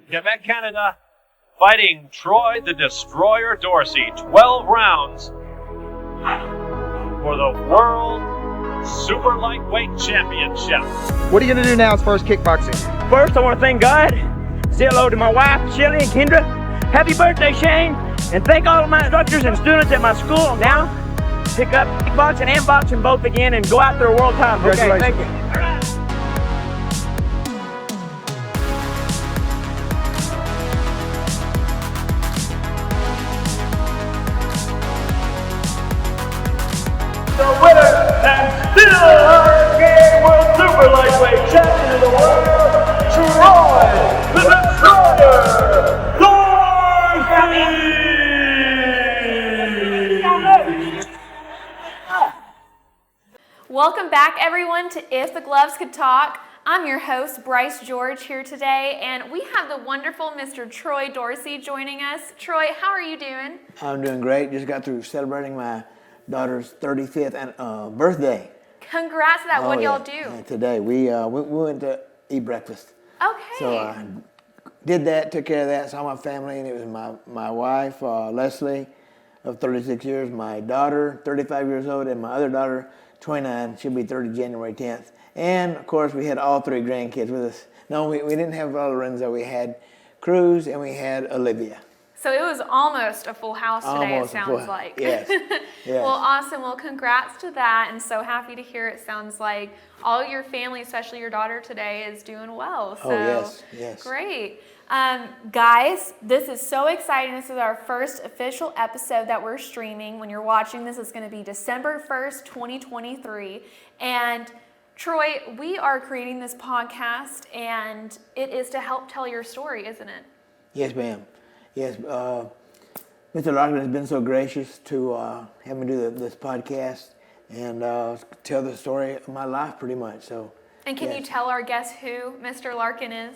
Quebec, Canada, fighting Troy the Destroyer Dorsey, 12 rounds for the World Super Lightweight Championship. What are you going to do now as far as kickboxing? First, I want to thank God, say hello to my wife, Shelly and Kendra. Happy birthday, Shane, and thank all of my instructors and students at my school. Now, pick up kickboxing and boxing both again and go after a world title. Okay, thank you. All right. The winner and still Hurricane World Super Lightweight Champion of the world, Troy the Destroyer Dorsey! Welcome back, everyone, to If the Gloves Could Talk. I'm your host, Bryce George, here today, and we have the wonderful Mr. Troy Dorsey joining us. Troy, how are you doing? I'm doing great. Just got through celebrating my daughter's 35th birthday. Congrats to that. What y'all do? Yeah, today. We went to eat breakfast. Okay. So I did that, took care of that, saw my family, and it was my wife, Leslie, of 36 years, my daughter, 35 years old, and my other daughter, 29. She'll be 30 January 10th. And, of course, we had all three grandkids with us. No, we didn't have Lorenzo. We had Cruz, and we had Olivia. So it was almost a full house today, Almost it a full sounds house. like. Yes. Yes. Well, awesome. Well, congrats to that, and so happy to hear it sounds like all your family, especially your daughter today, is doing well. So, yes. Great. Guys, this is so exciting. This is our first official episode that we're streaming. When you're watching this, it's going to be December 1st, 2023. And Troy, we are creating this podcast, and it is to help tell your story, isn't it? Yes, ma'am. Yes, Mr. Larkin has been so gracious to have me do this podcast and tell the story of my life pretty much. So. And can you tell our guests who Mr. Larkin is?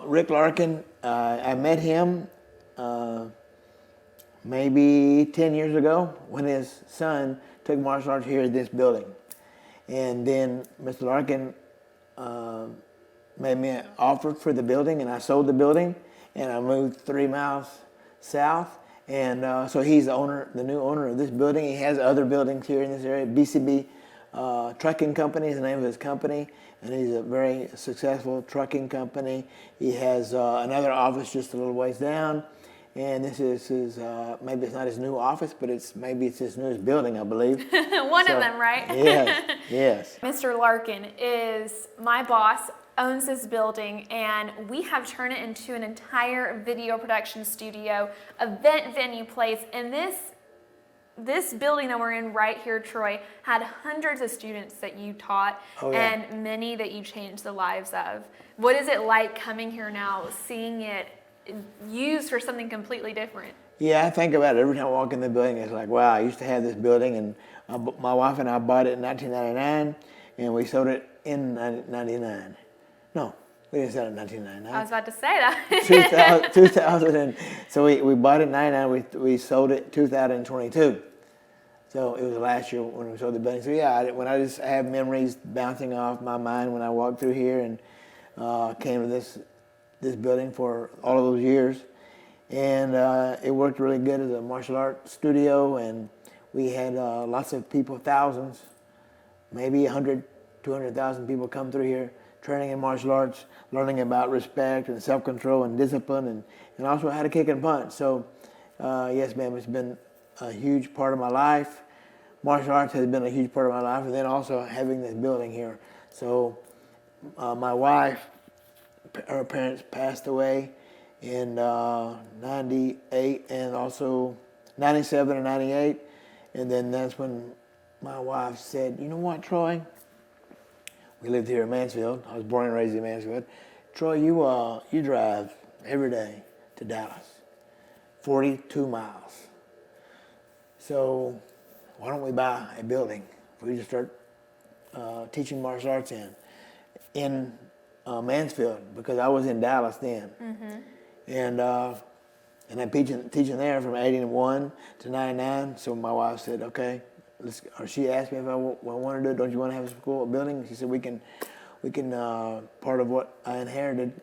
Rick Larkin, I met him maybe 10 years ago when his son took martial arts here at this building. And then Mr. Larkin made me an offer for the building, and I sold the building, and I moved 3 miles south. And so he's the new owner of this building. He has other buildings here in this area. BCB Trucking Company is the name of his company, and he's a very successful trucking company. He has another office just a little ways down, and this is his, maybe it's not his new office, but maybe it's his newest building, I believe. One of them, right? Yes. Mr. Larkin is my boss, owns this building, and we have turned it into an entire video production studio, event venue place, and this building that we're in right here, Troy, had hundreds of students that you taught and many that you changed the lives of. What is it like coming here now, seeing it used for something completely different? Yeah, I think about it every time I walk in the building. It's like, wow, I used to have this building, and my wife and I bought it in 1999, and we sold it in 99. No, we didn't sell it in 1999. I was about to say that. 2000 so we bought it in 99, we sold it 2022. So it was last year when we sold the building. So yeah, I just have memories bouncing off my mind when I walked through here and came to this building for all of those years. And it worked really good as a martial arts studio, and we had lots of people, thousands, maybe 100, 200,000 people come through here, training in martial arts, learning about respect and self-control and discipline, and also how to kick and punch. So yes, ma'am, it's been a huge part of my life. Martial arts has been a huge part of my life, and then also having this building here. So my wife, her parents passed away in 98 and also 97 and 98. And then that's when my wife said, you know what, Troy? We lived here in Mansfield. I was born and raised in Mansfield. Troy, you drive every day to Dallas, 42 miles. So why don't we buy a building for you to start teaching martial arts in Mansfield, because I was in Dallas then. And I'm teaching there from 81 to 99. So my wife said, okay, she asked me if I want to do it. Don't you want to have a school, a building? She said, we can part of what I inherited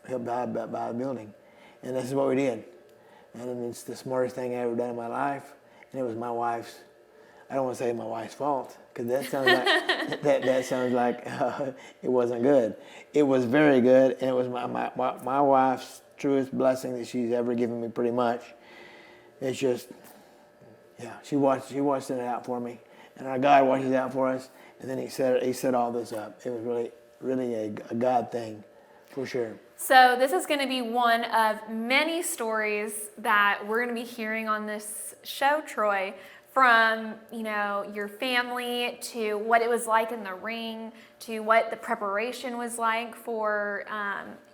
help buy a building. And this is what we did. And it's the smartest thing I ever done in my life. And it was my wife's, I don't want to say my wife's fault, because that sounds like, that sounds like it wasn't good. It was very good, and it was my wife's truest blessing that she's ever given me, pretty much. It's just, yeah, she watched it out for me. And our God watches it out for us, and then he set all this up. It was really a God thing, for sure. So this is going to be one of many stories that we're going to be hearing on this show, Troy, from, you know, your family to what it was like in the ring to what the preparation was like for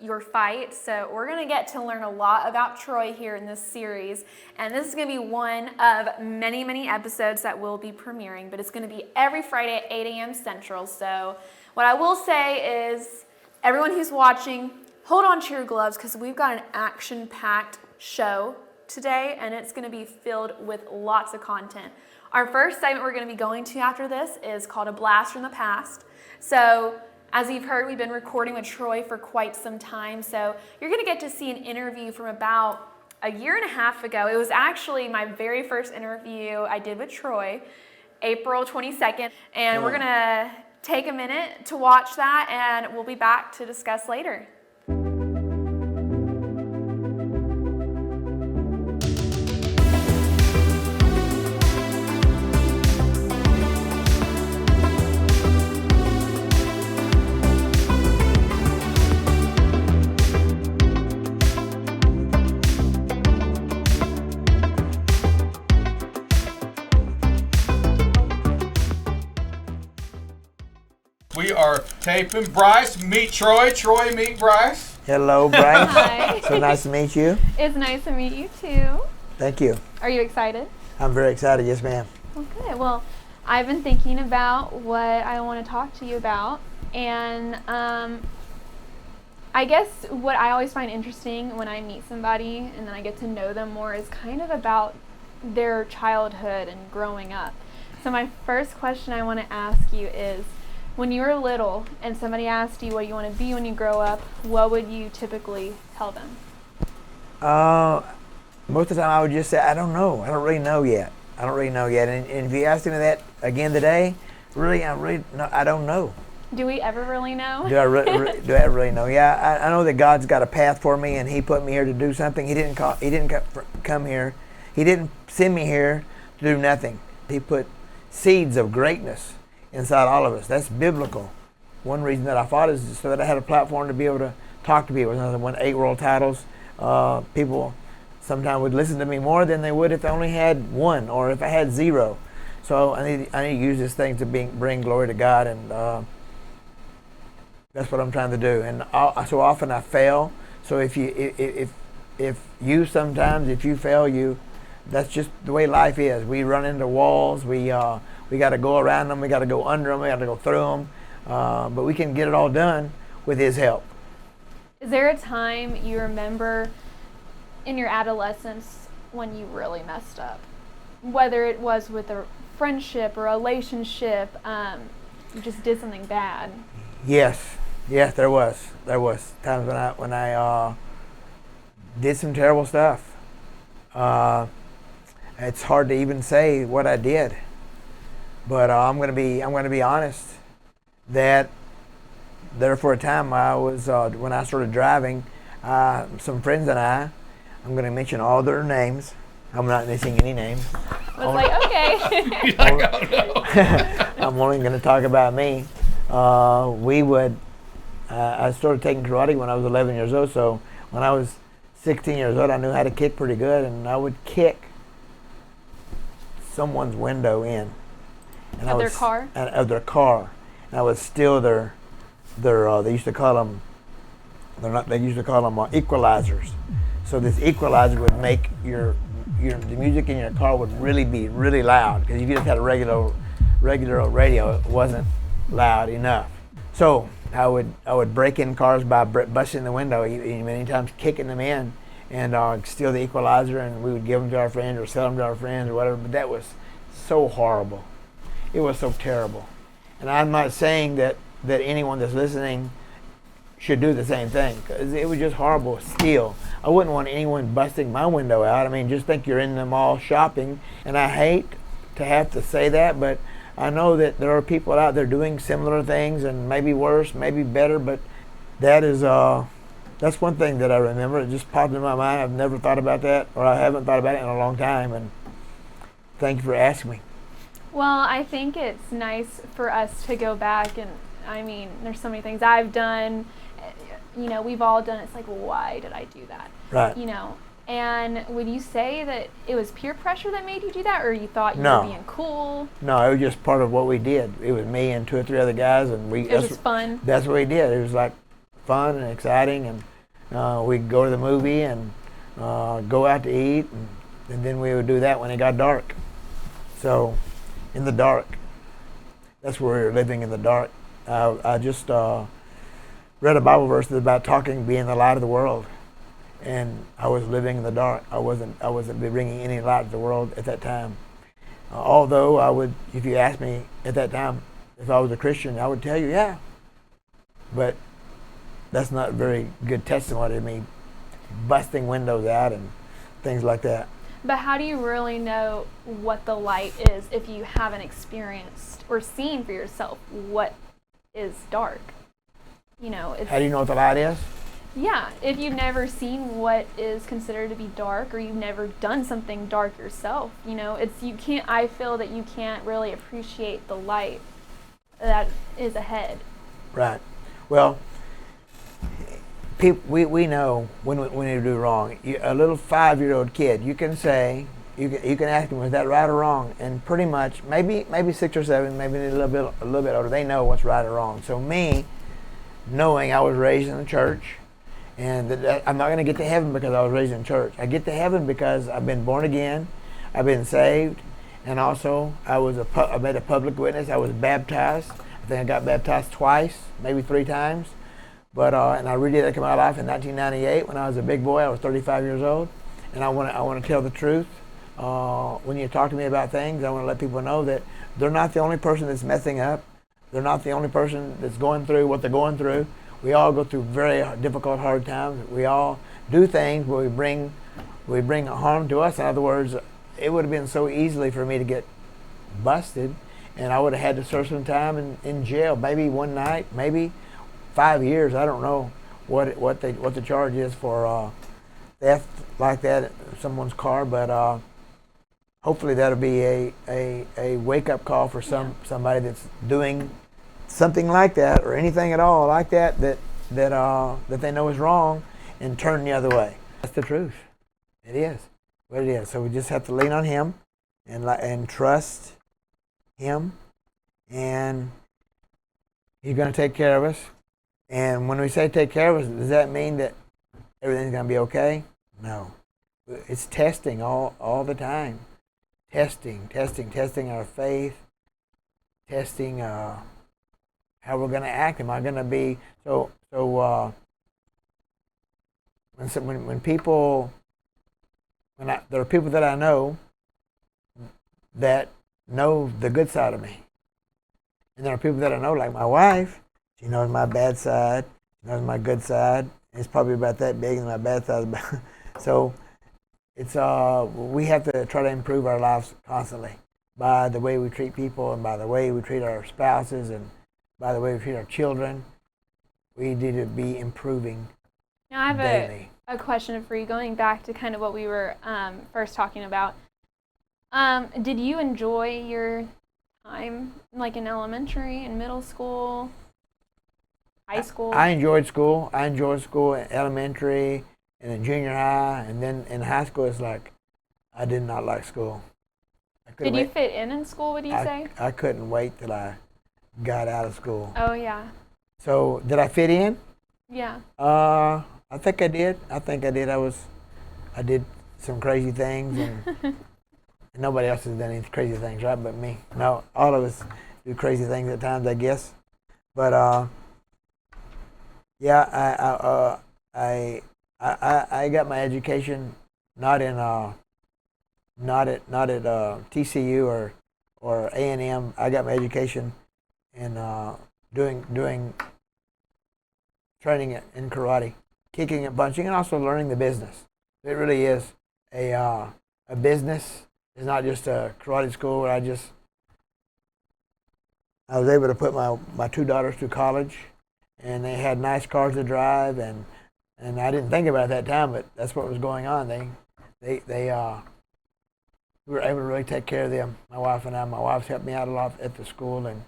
your fight. So we're going to get to learn a lot about Troy here in this series. And this is going to be one of many, many episodes that will be premiering, but it's going to be every Friday at 8 a.m. Central. So what I will say is, everyone who's watching, hold on to your gloves, because we've got an action-packed show today, and it's going to be filled with lots of content. Our first segment we're going to be going to after this is called A Blast from the Past. So, as you've heard, we've been recording with Troy for quite some time, so you're going to get to see an interview from about a year and a half ago. It was actually my very first interview I did with Troy, April 22nd, and we're going to take a minute to watch that, and we'll be back to discuss later. We are taping Bryce, meet Troy, Troy, meet Bryce. Hello, Bryce. Hi. So nice to meet you. It's nice to meet you too. Thank you. Are you excited? I'm very excited, yes ma'am. Well, good. Well, I've been thinking about what I want to talk to you about, and I guess what I always find interesting when I meet somebody and then I get to know them more is kind of about their childhood and growing up. So my first question I want to ask you is, when you were little and somebody asked you what you want to be when you grow up, what would you typically tell them? Most of the time I would just say, I don't know. I don't really know yet. And if you asked me that again today, I don't know. Do we ever really know? Do I really know? Yeah, I know that God's got a path for me, and He put me here to do something. He didn't come here. He didn't send me here to do nothing. He put seeds of greatness inside all of us. That's biblical. One reason that I fought is so that I had a platform to be able to talk to people. I won 8 world titles. People sometimes would listen to me more than they would if I only had 1 or if I had 0. So I need to use this thing to bring glory to God, and that's what I'm trying to do. And so often I fail. So if you fail, that's just the way life is. We run into walls. We got to go around them. We got to go under them. We got to go through them. But we can get it all done with His help. Is there a time you remember in your adolescence when you really messed up? Whether it was with a friendship or a relationship, you just did something bad. Yes, there was times when I did some terrible stuff. It's hard to even say what I did, but I'm gonna be honest that there for a time I was when I started driving, some friends and I'm gonna mention all their names. I'm not missing any names. I was like, okay. I'm only gonna talk about me. I started taking karate when I was 11 years old. So when I was 16 years old, I knew how to kick pretty good, and I would kick someone's window in. And Of their car? Of their car. And I would steal their they used to call them equalizers. So this equalizer would make the music in your car would be really loud, because if you just had a regular radio, it wasn't loud enough. So I would break in cars by busting the window, many times kicking them in, and steal the equalizer, and we would give them to our friends or sell them to our friends or whatever. But that was so horrible. It was so terrible. And I'm not saying that anyone that's listening should do the same thing, because it was just horrible steal. I wouldn't want anyone busting my window out. I mean, just think you're in the mall shopping, and I hate to have to say that, but I know that there are people out there doing similar things, and maybe worse, maybe better, but that is that's one thing that I remember. It just popped in my mind. I've never thought about that, or I haven't thought about it in a long time, and thank you for asking me. Well, I think it's nice for us to go back, and I mean, there's so many things I've done, you know, we've all done. It's like, well, why did I do that? Right. You know, and would you say that it was peer pressure that made you do that, or you thought you No. were being cool? No, it was just part of what we did. It was me and 2 or 3 other guys, and It was just fun. That's what we did. It was like fun and exciting, and we'd go to the movie and go out to eat, and then we would do that when it got dark. So, in the dark, that's where we were living, in the dark. I just read a Bible verse about talking, being the light of the world, and I was living in the dark. I wasn't bringing any light to the world at that time. Although I would, if you asked me at that time if I was a Christian, I would tell you, yeah. But that's not very good testimony to me, busting windows out and things like that. But how do you really know what the light is if you haven't experienced or seen for yourself what is dark? You know, it's, How do you know what the light is? yeah, if you've never seen what is considered to be dark, or you've never done something dark yourself, you know, it's, you can't, I feel that you can't really appreciate the light that is ahead. Right. Well, we know when we do wrong. A little 5-year-old kid, you can say, you can ask them, was that right or wrong? And pretty much, maybe 6 or 7, maybe a little bit older, they know what's right or wrong. So me, knowing I was raised in the church, and that I'm not going to get to heaven because I was raised in church. I get to heaven because I've been born again, I've been saved, and also I made a public witness. I was baptized. I think I got baptized twice, maybe 3 times. But and I rededicated my life in 1998 when I was a big boy. I was 35 years old, and I want to tell the truth. When you talk to me about things, I want to let people know that they're not the only person that's messing up. They're not the only person that's going through what they're going through. We all go through very difficult, hard times. We all do things where we bring harm to us. In other words, it would have been so easily for me to get busted, and I would have had to serve some time in jail, maybe one night, maybe 5 years. I don't know what the charge is for theft like that in someone's car, but hopefully that'll be a wake up call for somebody that's doing something like that, or anything at all like that they know is wrong, and turn the other way. That's the truth. It is what it is. So we just have to lean on Him and trust Him, and He's going to take care of us. And when we say take care of us, does that mean that everything's going to be okay? No. It's testing all the time. Testing our faith, testing how we're going to act. Am I going to be there are people that I know that know the good side of me, and there are people that I know, like my wife. She knows my bad side, she knows my good side. It's probably about that big, and my bad side is about. So it's we have to try to improve our lives constantly by the way we treat people, and by the way we treat our spouses, and by the way we treat our children. We need to be improving Now I have daily. a question for you, going back to kind of what we were first talking about. Did you enjoy your time, like in elementary and middle school, high school? I enjoyed school. I enjoyed school in elementary and in junior high, and then in high school it's like I did not like school. Did you fit in school, would you say? I couldn't wait till I got out of school. Oh, yeah. So did I fit in? Yeah. I think I did. I did some crazy things, and nobody else has done any crazy things, right? But me. No, all of us do crazy things at times, I guess. But yeah, I got my education not at TCU or A&M. I got my education in doing training in karate, kicking and punching, and also learning the business. It really is a business. It's not just a karate school where I was able to put my two daughters through college, and they had nice cars to drive, and I didn't think about it at that time, but that's what was going on. We were able to really take care of them, my wife and I. My wife's helped me out a lot at the school, and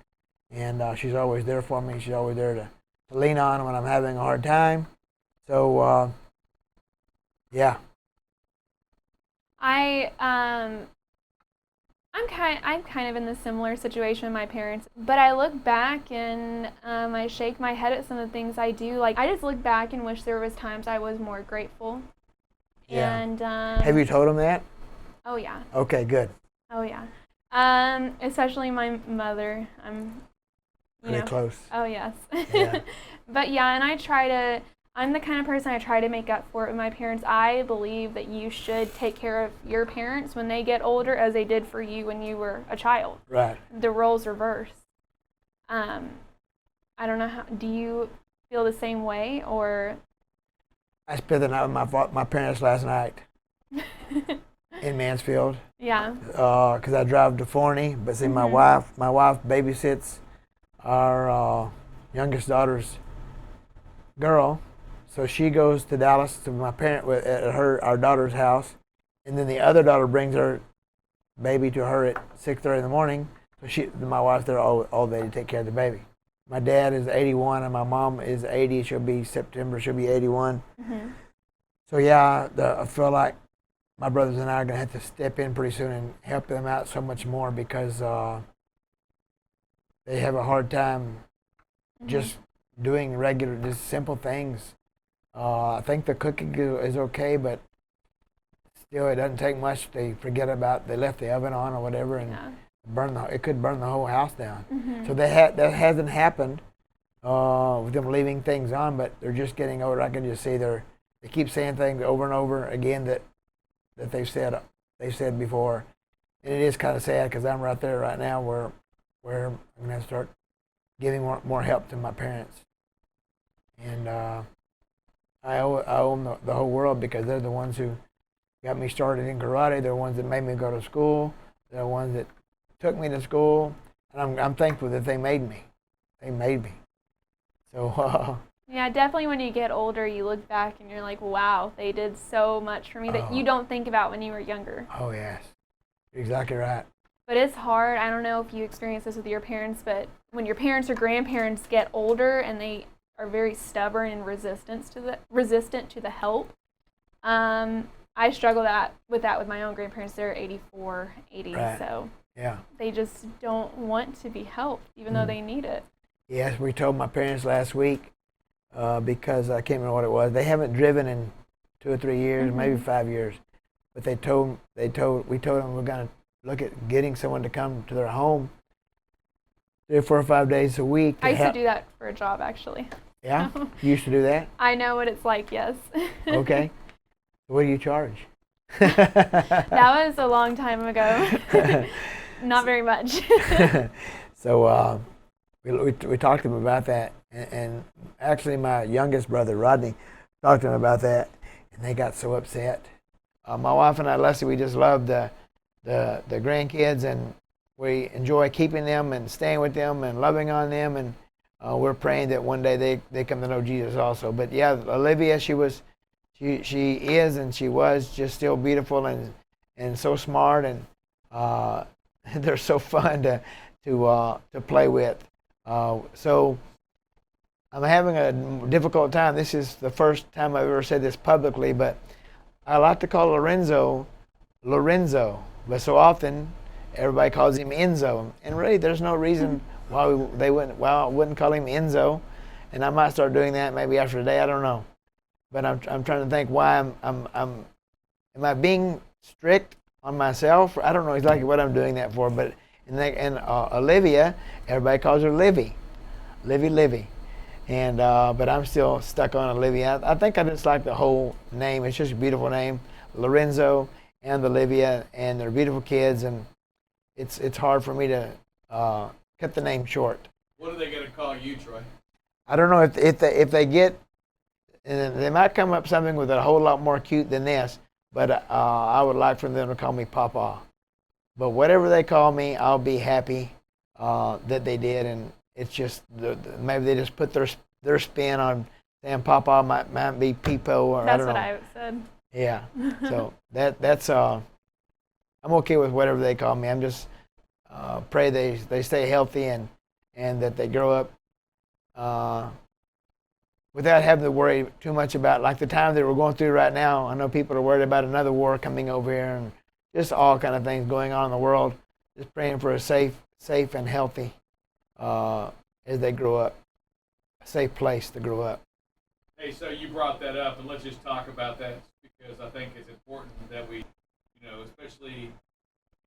she's always there for me. She's always there to lean on when I'm having a hard time. So, yeah. I'm kind of in the similar situation with my parents, but I look back and I shake my head at some of the things I do. Like, I just look back and wish there was times I was more grateful. Yeah. And have you told them that? Oh yeah. Okay, good. Oh yeah. Especially my mother. Pretty close. Oh yes. Yeah. But yeah, and I'm the kind of person I try to make up for it with my parents. I believe that you should take care of your parents when they get older as they did for you when you were a child. Right. The roles reverse. I don't know do you feel the same way, or? I spent the night with my parents last night in Mansfield. Yeah. Because I drive to Forney, but see, my wife babysits our youngest daughter's girl. So she goes to Dallas to our daughter's house, and then the other daughter brings her baby to her at 6:30 in the morning. So my wife's there all day to take care of the baby. My dad is 81 and my mom is 80. September she'll be 81. Mm-hmm. So yeah, I feel like my brothers and I are gonna have to step in pretty soon and help them out so much more because they have a hard time just doing just simple things. I think the cooking is okay, but still, it doesn't take much. They left the oven on or whatever, and it could burn the whole house down. Mm-hmm. So that hasn't happened with them leaving things on, but they're just getting older. I can just see they keep saying things over and over again that they've said before, and it is kind of sad because I'm right there right now where I'm gonna start giving more help to my parents, and I owe them the whole world because they're the ones who got me started in karate. They're the ones that made me go to school. They're the ones that took me to school, and I'm thankful that they made me. They made me. So. Yeah, definitely. When you get older, you look back and you're like, "Wow, they did so much for me that you don't think about when you were younger." Oh yes, you're exactly right. But it's hard. I don't know if you experience this with your parents, but when your parents or grandparents get older and they are very stubborn and resistant to the help. I struggle with my own grandparents. They're 84, 80, right. So yeah, they just don't want to be helped, even though they need it. Yes, we told my parents last week because I can't remember what it was. They haven't driven in 2 or 3 years, maybe 5 years, but we told them we're going to look at getting someone to come to their home 3 or 4 or 5 days a week. I used to do that for a job, actually. Yeah? You used to do that? I know what it's like, yes. Okay. What do you charge? That was a long time ago. Not very much. So we talked to him about that, and actually my youngest brother, Rodney, talked to him about that, and they got so upset. My wife and I, Leslie, we just love the grandkids, and we enjoy keeping them and staying with them and loving on them, and we're praying that one day they come to know Jesus also. But yeah, Olivia, she is and she was just still beautiful and so smart, and they're so fun to play with. So I'm having a difficult time. This is the first time I've ever said this publicly, but I like to call Lorenzo, but so often everybody calls him Enzo, and really there's no reason why I wouldn't call him Enzo, and I might start doing that maybe after today. I don't know, but I'm trying to think why am I being strict on myself? I don't know exactly what I'm doing that for, but and Olivia, everybody calls her Livy, and but I'm still stuck on Olivia. I think I just like the whole name. It's just a beautiful name, Lorenzo and Olivia, and they're beautiful kids, and it's hard for me to cut the name short. What are they going to call you, Troy? I don't know if they get and they might come up something with a whole lot more cute than this, but I would like for them to call me Papa. But whatever they call me, I'll be happy that they did, and it's just maybe they just put their spin on saying Papa might be Peepo, or That's I don't know. what I said. Yeah. So that's I'm okay with whatever they call me. I'm just pray they stay healthy and that they grow up without having to worry too much about like the time that we're going through right now. I know people are worried about another war coming over here and just all kind of things going on in the world. Just praying for a safe and healthy as they grow up, a safe place to grow up. Hey, so you brought that up, and let's just talk about that because I think it's important that we, especially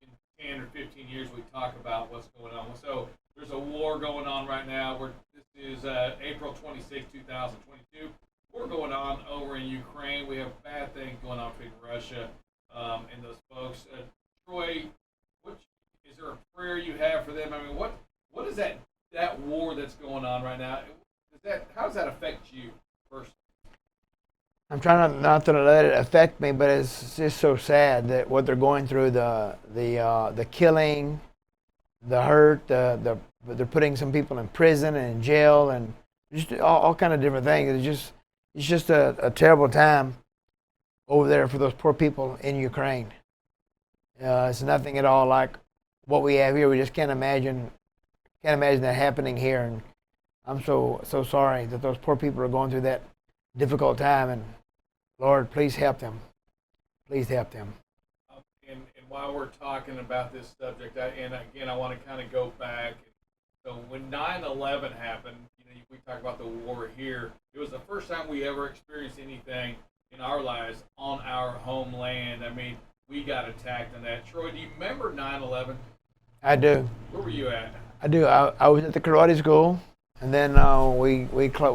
in 10 or 15 years, we talk about what's going on. So there's a war going on right now. This is April 26, 2022. War going on over in Ukraine. We have bad things going on between Russia and those folks. Troy, is there a prayer you have for them? I mean, what is that war that's going on right now? How does that affect you personally? I'm trying not to let it affect me, but it's just so sad that what they're going through, the killing, the hurt, they're putting some people in prison and in jail, and just all kind of different things. It's just a terrible time over there for those poor people in Ukraine. It's nothing at all like what we have here. We just can't imagine that happening here, and I'm so sorry that those poor people are going through that difficult time, and Lord, please help them. Please help them. And while we're talking about this subject, I want to kind of go back. So when 9/11 happened, we talk about the war here. It was the first time we ever experienced anything in our lives on our homeland. I mean, we got attacked on that. Troy, do you remember 9/11? I do. Where were you at? I do. I was at the karate school, and then we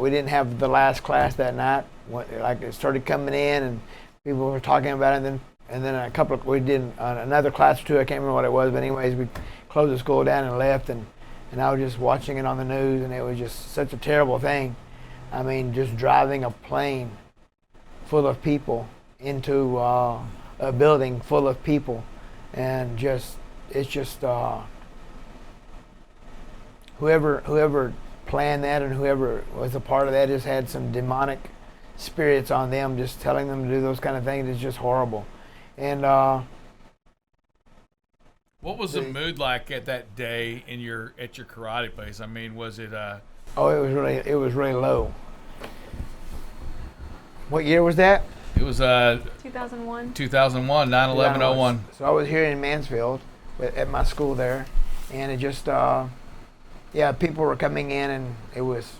didn't have the last class that night. Like it started coming in, and people were talking about it. And then we did another class or two. I can't remember what it was, but anyways, we closed the school down and left. And I was just watching it on the news, and it was just such a terrible thing. I mean, just driving a plane full of people into a building full of people, and whoever planned that and whoever was a part of that just had some demonic spirits on them, just telling them to do those kind of things. It's just horrible. And what was the mood like at that day at your karate place? I mean, was it? It was really low. What year was that? It was 2001. 2001, 9/11/01. So I was here in Mansfield at my school there, and it just people were coming in, and it was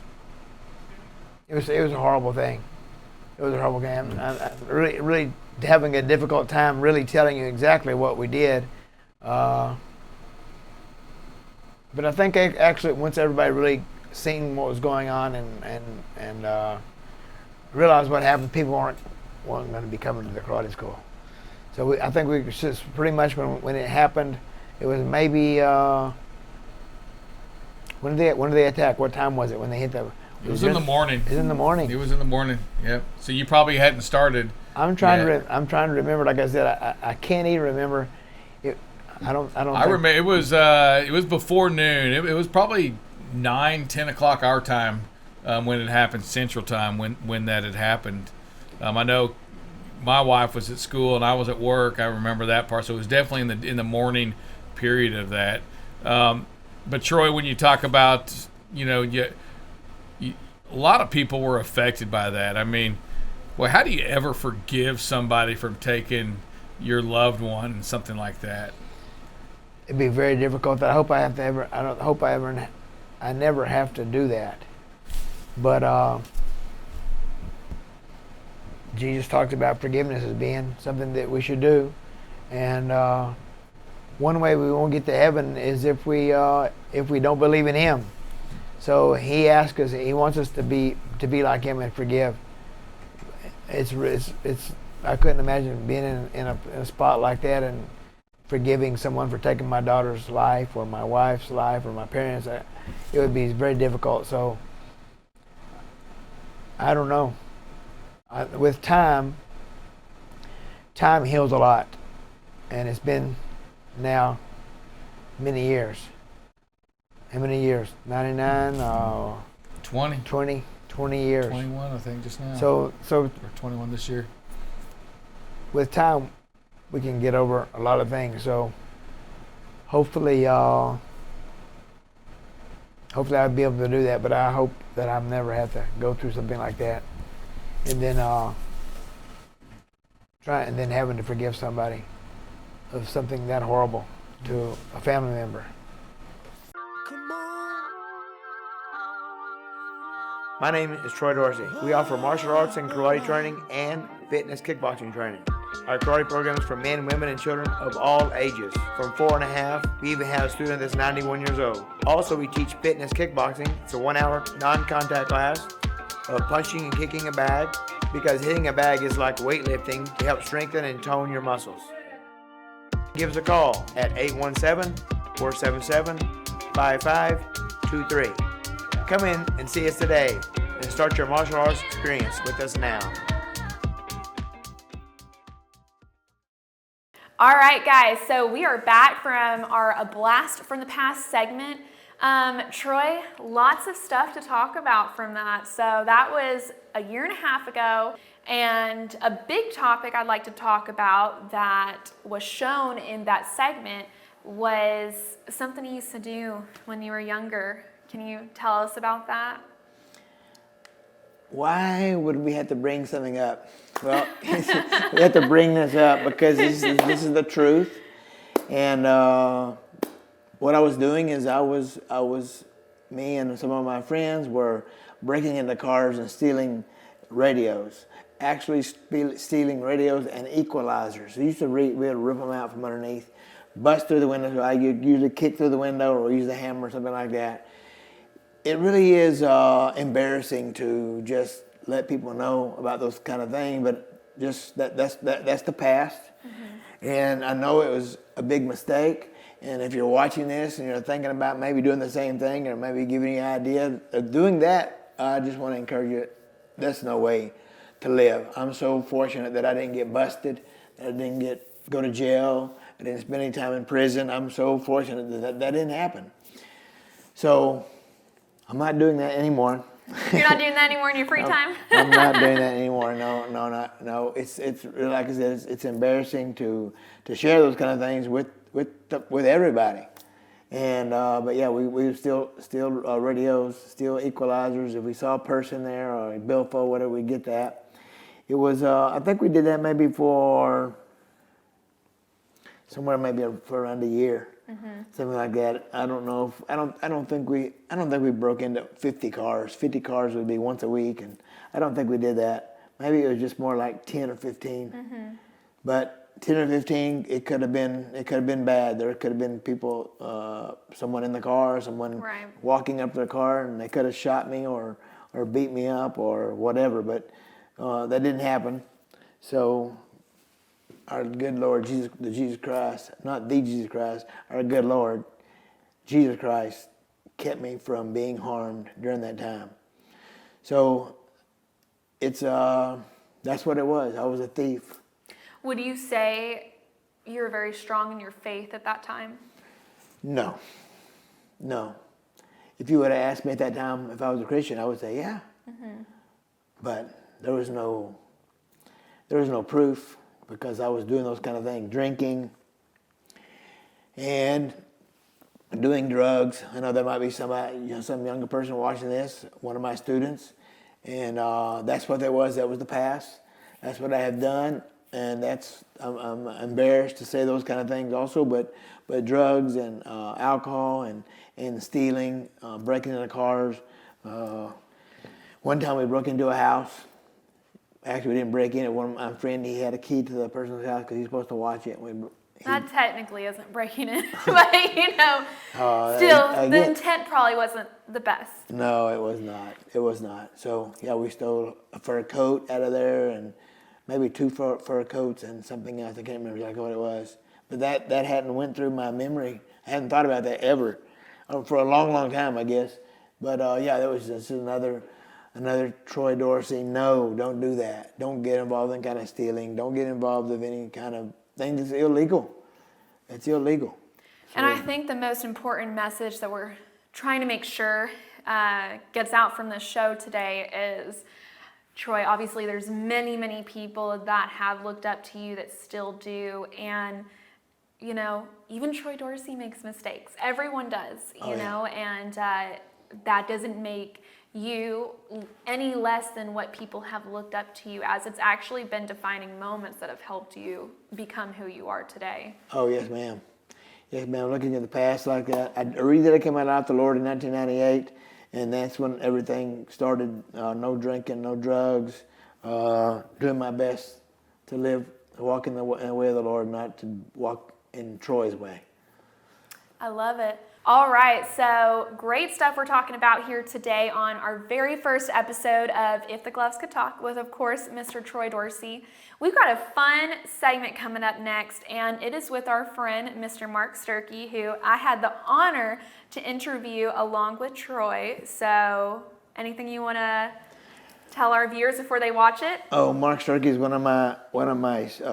a horrible thing. It was a horrible game. I'm really having a difficult time really telling you exactly what we did. But I think actually once everybody really seen what was going on and realized what happened, people weren't going to be coming to the karate school. So I think we just pretty much when it happened, it was maybe when did they attack? What time was it when they hit the? It was in the morning. It was in the morning. It was in the morning. Yep. So you probably hadn't started. I'm trying to remember. Like I said, I can't even remember. I remember it was before noon. It was probably 9-10 o'clock our time when it happened, Central Time when that had happened. I know my wife was at school and I was at work. I remember that part. So it was definitely in the morning period of that. But Troy, when you talk about a lot of people were affected by that. I mean, well, how do you ever forgive somebody from taking your loved one and something like that? It'd be very difficult. I never have to do that. But Jesus talked about forgiveness as being something that we should do, and one way we won't get to heaven is if we don't believe in Him. So He asks us. He wants us to be like Him and forgive. It's I couldn't imagine being in a spot like that and forgiving someone for taking my daughter's life or my wife's life or my parents'. It would be very difficult. So I don't know. With time heals a lot, and it's been now many years. How many years? 99, 20 years. 21, I think, just now. So or 21 this year. with time, we can get over a lot of things. So hopefully I'll be able to do that. But I hope that I'll never have to go through something like that, and then having to forgive somebody of something that horrible to a family member. My name is Troy Dorsey. We offer martial arts and karate training and fitness kickboxing training. Our karate program is for men, women, and children of all ages. From 4.5, we even have a student that's 91 years old. Also, we teach fitness kickboxing. It's a 1-hour non-contact class of punching and kicking a bag, because hitting a bag is like weightlifting to help strengthen and tone your muscles. Give us a call at 817-477-5523. Come in and see us today and start your martial arts experience with us now. All right, guys, so we are back from our A Blast from the Past segment. Troy, lots of stuff to talk about from that. So that was a year and a half ago, and a big topic I'd like to talk about that was shown in that segment was something you used to do when you were younger. Can you tell us about that? Why would we have to bring something up? Well, we have to bring this up because this is the truth. And what I was doing is me and some of my friends were breaking into cars and stealing radios. Actually stealing radios and equalizers. We used to we had to rip them out from underneath, bust through the window. So I usually kick through the window or use a hammer or something like that. It really is embarrassing to just let people know about those kind of things, but just that's the past. Mm-hmm. And I know it was a big mistake. And if you're watching this and you're thinking about maybe doing the same thing or maybe giving you an idea of doing that, I just want to encourage you. That's no way to live. I'm so fortunate that I didn't get busted, that I didn't go to jail, I didn't spend any time in prison. I'm so fortunate that didn't happen. So I'm not doing that anymore. You're not doing that anymore in your free time? I'm not doing that anymore. No. It's like I said, it's embarrassing to share those kind of things with everybody. And but yeah, we still radios, still equalizers. If we saw a person there or a billfold, whatever, we get that. It was I think we did that maybe for around a year. Mm-hmm. Something like that. I don't know. I don't think we broke into 50 cars. 50 cars would be once a week, and I don't think we did that. Maybe it was just more like 10 or 15. Mm-hmm. But 10 or 15, it could have been bad. There could have been people, someone in the car, someone right. walking up to the car, and they could have shot me or beat me up or whatever. But that didn't happen. So our good Lord, Jesus Christ, not the Jesus Christ, our good Lord, Jesus Christ, kept me from being harmed during that time. So it's that's what it was. I was a thief. Would you say you were very strong in your faith at that time? No. If you would have asked me at that time if I was a Christian, I would say yeah. Mm-hmm. But there was no proof, because I was doing those kind of things, drinking and doing drugs. I know there might be some younger person watching this, one of my students, and that's what that was. That was the past. That's what I have done, and I'm embarrassed to say those kind of things also. But drugs and alcohol and stealing, breaking into cars. One time we broke into a house. Actually, we didn't break in. One of my friend, he had a key to the person's house because he's supposed to watch it. That technically isn't breaking in, but still, the intent probably wasn't the best. No, it was not. It was not. So yeah, we stole a fur coat out of there, and maybe 2 fur coats and something else. I can't remember exactly what it was. But that hadn't went through my memory. I hadn't thought about that ever for a long, long time, I guess. But yeah, that was just another another Troy Dorsey. No, don't do that. Don't get involved in kind of stealing. Don't get involved in any kind of thing that's illegal. It's illegal. And I think the most important message that we're trying to make sure gets out from this show today is, Troy, obviously there's many, many people that have looked up to you that still do. And, you know, even Troy Dorsey makes mistakes. Everyone does, you know, and that doesn't make you any less than what people have looked up to you as. It's actually been defining moments that have helped you become who you are today. Oh, yes, ma'am. Yes, ma'am. Looking at the past like that. I originally came out the Lord in 1998, and that's when everything started. No drinking, no drugs, doing my best to walk in the way of the Lord, not to walk in Troy's way. I love it. All right, so great stuff we're talking about here today on our very first episode of If the Gloves Could Talk with, of course, Mr. Troy Dorsey. We've got a fun segment coming up next, and it is with our friend, Mr. Mark Sturkie, who I had the honor to interview along with Troy. So anything you want to tell our viewers before they watch it? Oh, Mark Sturkie is one of my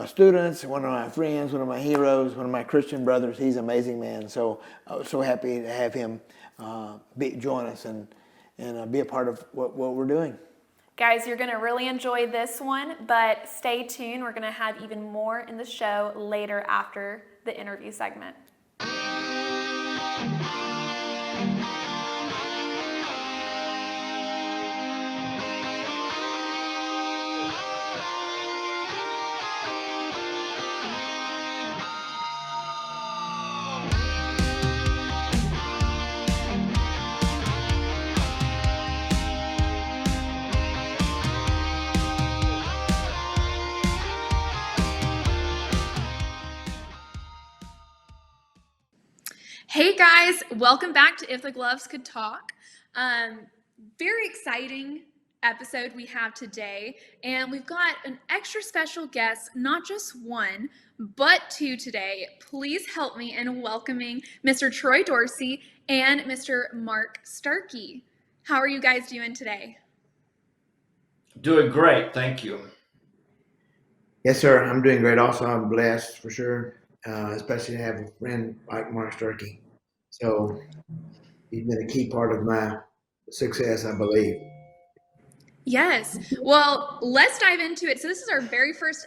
students, one of my friends, one of my heroes, one of my Christian brothers. He's an amazing man. So I was so happy to have him join us and be a part of what we're doing. Guys, you're going to really enjoy this one, but stay tuned. We're going to have even more in the show later after the interview segment. Hey guys, welcome back to If the Gloves Could Talk. Very exciting episode we have today, and we've got an extra special guest, not just one, but two today. Please help me in welcoming Mr. Troy Dorsey and Mr. Mark Sturkie. How are you guys doing today? Doing great, thank you. Yes, sir. I'm doing great. Also, I'm blessed for sure, especially to have a friend like Mark Sturkie. So he's been a key part of my success, I believe. Yes. Well, let's dive into it. So this is our very first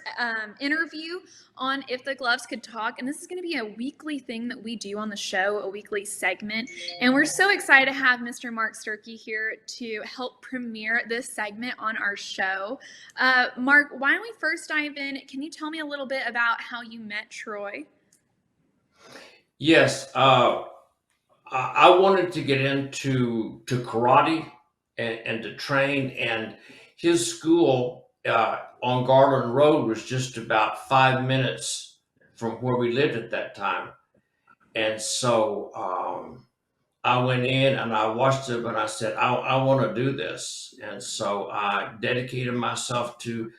interview on If the Gloves Could Talk, and this is going to be a weekly thing that we do on the show, a weekly segment. And we're so excited to have Mr. Mark Sturkie here to help premiere this segment on our show. Mark, why don't we first dive in? Can you tell me a little bit about how you met Troy? Yes, I wanted to get into karate and to train, and his school on Garland Road was just about 5 minutes from where we lived at that time. And so I went in and I watched him and I said, I want to do this. And so I dedicated myself to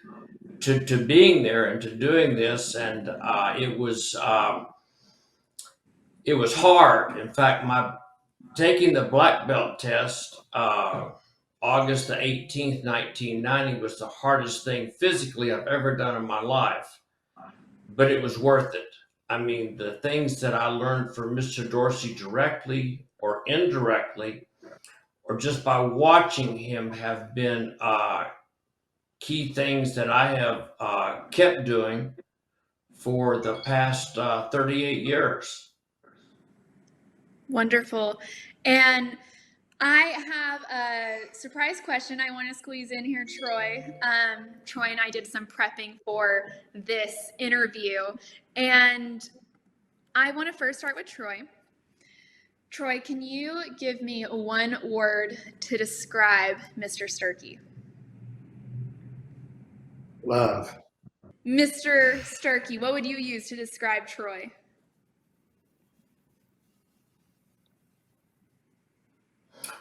being there and to doing this. And it was hard. In fact, taking the black belt test, August the 18th, 1990 was the hardest thing physically I've ever done in my life, but it was worth it. I mean, the things that I learned from Mr. Dorsey directly or indirectly, or just by watching him, have been key things that I have kept doing for the past 38 years. Wonderful. And I have a surprise question I want to squeeze in here, Troy. Troy and I did some prepping for this interview, and I want to first start with Troy. Troy, can you give me one word to describe Mr. Sturkie? Love. Mr. Sturkie, what would you use to describe Troy?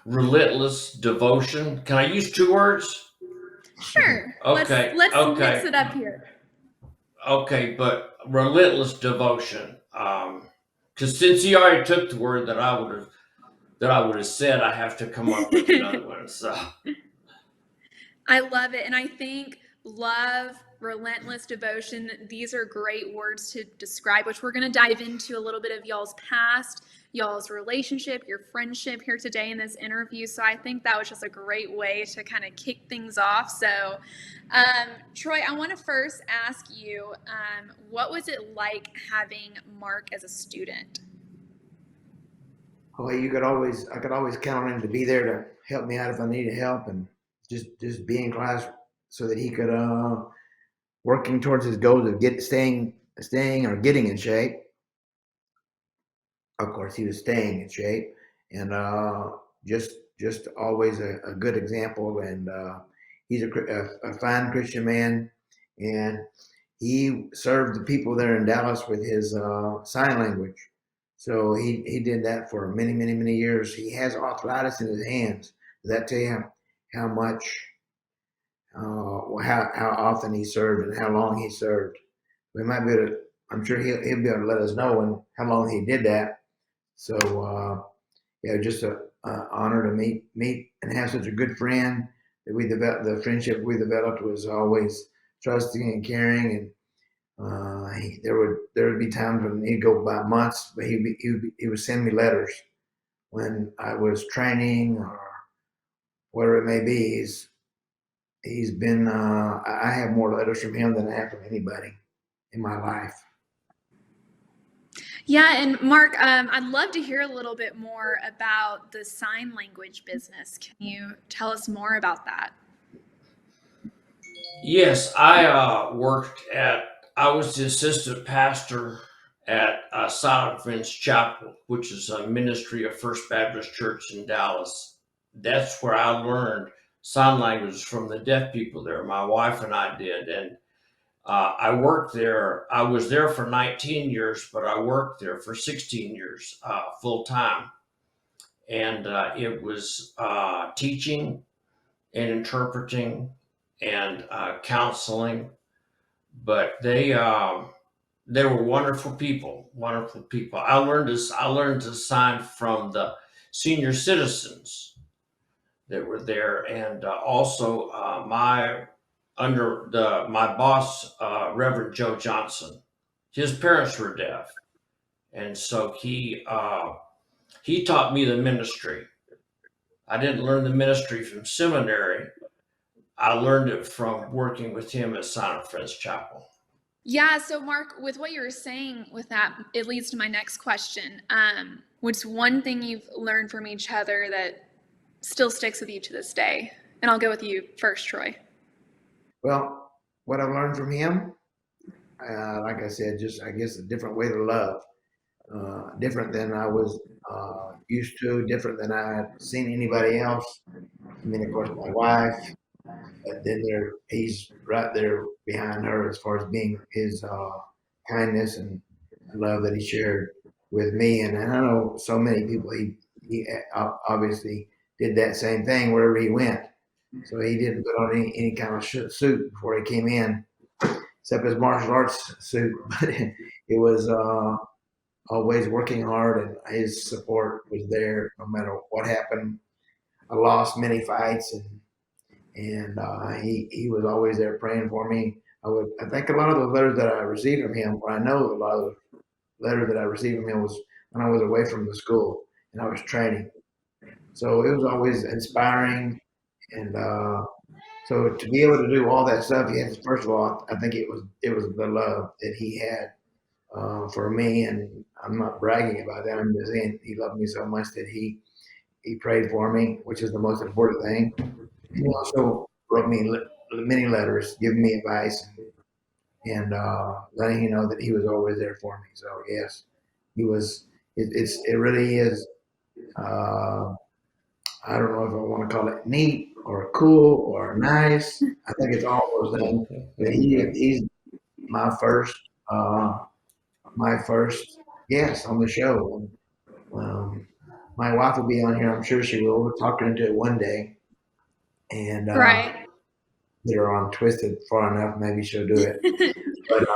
Relentless devotion. Can I use 2 words? Sure. Okay. Let's mix it up here. Okay, but relentless devotion. Because since he already took the word that I would have said, I have to come up with another one. So I love it. And I think love, relentless devotion, these are great words to describe, which we're going to dive into a little bit of y'all's past, y'all's relationship, your friendship here today in this interview. So I think that was just a great way to kind of kick things off. So, Troy, I want to first ask you, what was it like having Mark as a student? Well, I could always count on him to be there to help me out if I needed help, and just be in class so that he could working towards his goals of staying or getting in shape. Of course, he was staying in shape, and just always a good example. And he's a fine Christian man, and he served the people there in Dallas with his sign language. So he did that for many years. He has arthritis in his hands. Does that tell you how much, how often he served and how long he served? We might be able to. I'm sure he'll be able to let us know and how long he did that. So yeah, just a honor to meet and have such a good friend that we developed. The friendship we developed was always trusting and caring, and there would be times when he'd go by months, but he would send me letters when I was training or whatever it may be. He's been I have more letters from him than I have from anybody in my life. Yeah, and Mark, I'd love to hear a little bit more about the sign language business. Can you tell us more about that? Yes, I I was the assistant pastor at Silent Friends Chapel, which is a ministry of First Baptist Church in Dallas. That's where I learned sign language from the deaf people there. My wife and I did. And I worked there. I was there for 19 years, but I worked there for 16 years full time. And it was teaching and interpreting and counseling. But they were wonderful people. Wonderful people. I learned to sign from the senior citizens that were there, and also my boss, Reverend Joe Johnson. His parents were deaf, and so he taught me the ministry. I didn't learn the ministry from seminary. I learned it from working with him at Silent Friends Chapel. Yeah, so Mark, with what you were saying with that, it leads to my next question. What's one thing you've learned from each other that still sticks with you to this day? And I'll go with you first, Troy. Well, what I've learned from him, like I said, just I guess a different way to love, different than I was used to, different than I had seen anybody else. I mean, of course, my wife, but then he's right there behind her as far as being his kindness and love that he shared with me. And I know so many people. He obviously did that same thing wherever he went. So he didn't put on any kind of suit before he came in, except his martial arts suit. But it was always working hard, and his support was there no matter what happened. I lost many fights, and he was always there praying for me. I think a lot of the letters that I received from him, or I know a lot of the letters that I received from him was when I was away from the school and I was training. So it was always inspiring, and so to be able to do all that stuff, he had, first of all, I think it was the love that he had for me, and I'm not bragging about that. I'm just saying he loved me so much that he prayed for me, which is the most important thing. He also wrote me many letters, giving me advice, and letting me know that he was always there for me. So yes, he was. It really is. I don't know if I want to call it neat or cool or nice. I think it's all those things. But he's my first guest on the show. My wife will be on here. I'm sure she will. We'll talk her into it one day. And Right. get her on Twisted far enough, maybe she'll do it. But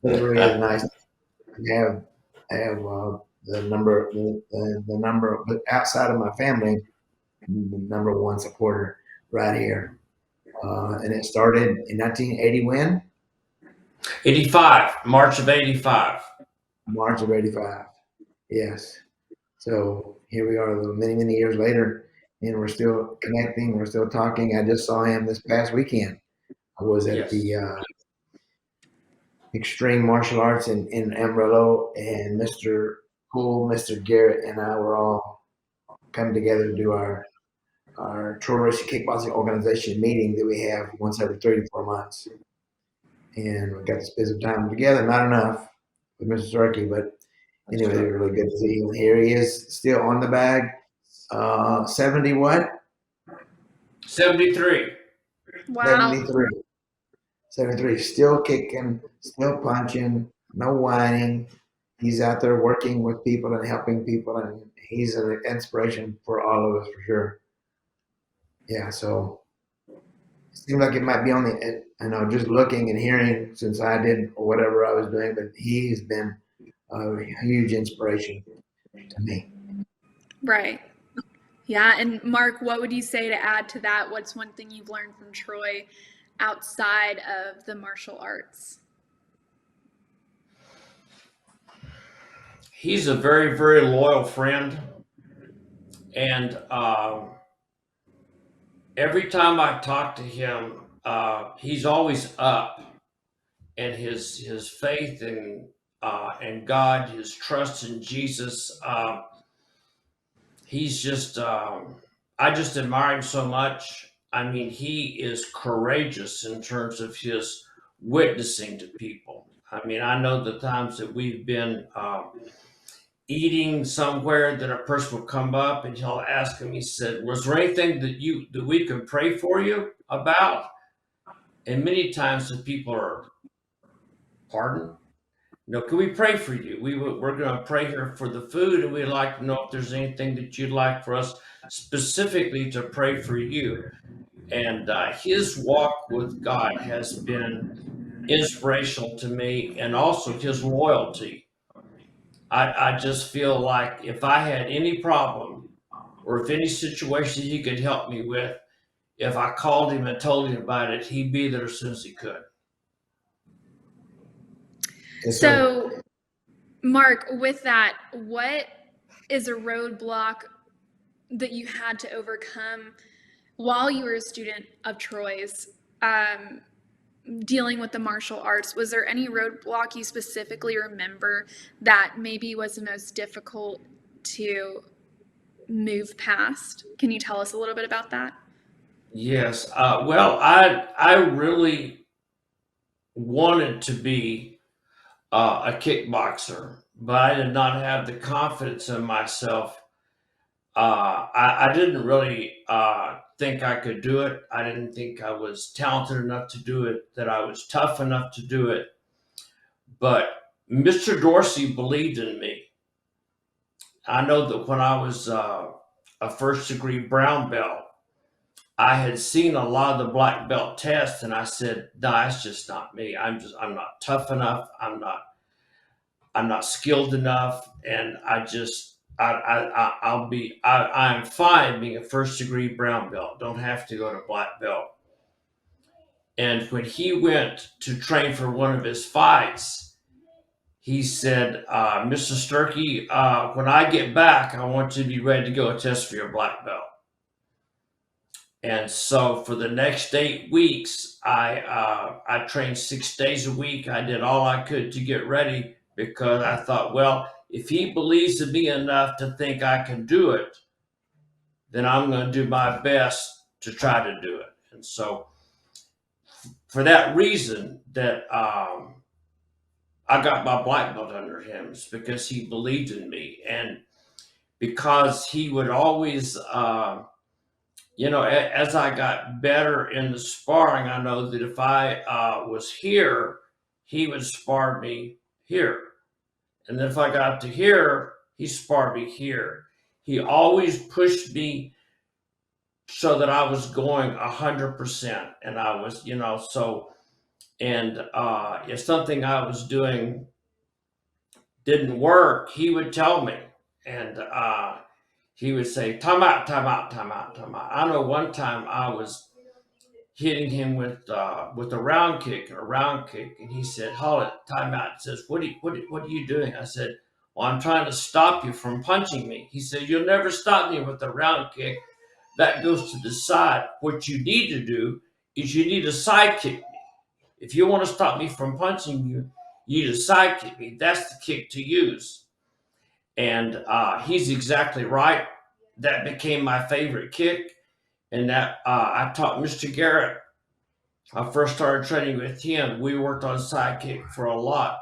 it really is nice to have the number outside of my family, the number one supporter right here. And it started in 1980 when? 85, March of 85. March of 85. Yes. So here we are many, many years later, and we're still connecting. We're still talking. I just saw him this past weekend. I was at Yes. the Extreme Martial Arts in Amarillo, and Mr. Poole, Mr. Garrett, and I were all coming together to do our Troy Racing Kickboxing Organization meeting that we have once every 3 to 4 months. And we got to spend some time together. Not enough with Mr. Sturkie, but anyway, it was really good to see him. Here he is, still on the bag. 70 what? 73. Wow. 73. 73. Still kicking, still punching, no whining. He's out there working with people and helping people, and he's an inspiration for all of us for sure. Yeah, so it seemed like it might be on the, I know, just looking and hearing since I did whatever I was doing, but he's been a huge inspiration to me. Right. Yeah. And Mark, what would you say to add to that? What's one thing you've learned from Troy outside of the martial arts? He's a very, very loyal friend. And every time I talk to him, he's always up. And his faith in God, his trust in Jesus, he's just, I just admire him so much. I mean, he is courageous in terms of his witnessing to people. I mean, I know the times that we've been eating somewhere that a person will come up and he'll ask him, he said, was there anything that we could pray for you about? And many times the people are, pardon? No, can we pray for you? We're going to pray here for the food, and we'd like to know if there's anything that you'd like for us specifically to pray for you. And his walk with God has been inspirational to me, and also his loyalty. I just feel like if I had any problem or if any situation he could help me with, if I called him and told him about it, he'd be there as soon as he could. So, Mark, with that, what is a roadblock that you had to overcome while you were a student of Troy's, dealing with the martial arts? Was there any roadblock you specifically remember that maybe was the most difficult to move past? Can you tell us a little bit about that? Yes. Well, I really wanted to be a kickboxer, but I did not have the confidence in myself. I didn't really think I could do it. I didn't think I was talented enough to do it, that I was tough enough to do it. But Mr. Dorsey believed in me. I know that when I was a first degree brown belt, I had seen a lot of the black belt tests, and I said, "No, that's just not me. I'm not tough enough. I'm not skilled enough, and I'm fine being a first degree brown belt. Don't have to go to black belt." And when he went to train for one of his fights, he said, "Mr. Sturkie, when I get back, I want you to be ready to go test for your black belt." And so for the next 8 weeks, I trained 6 days a week. I did all I could to get ready because I thought, well, if he believes in me enough to think I can do it, then I'm going to do my best to try to do it. And so for that reason that I got my black belt under him, it's because he believed in me. And because he would always, as I got better in the sparring, I know that if I was here, he would spar me here. And then if I got to here, he sparred me here. He always pushed me so that I was going 100%. And I was, if something I was doing didn't work, he would tell me. And he would say, time out, time out, time out, time out. I know one time I was hitting him with a round kick and a round kick, and he said, "Hold it, time out." He says, what are you doing?" I said, "Well, I'm trying to stop you from punching me." He said, "You'll never stop me with a round kick. That goes to the side. What you need to do is you need to side kick me. If you want to stop me from punching you, you need to side kick me. That's the kick to use." And he's exactly right. That became my favorite kick. And that I taught Mr. Garrett. I first started training with him. We worked on side kick for a lot.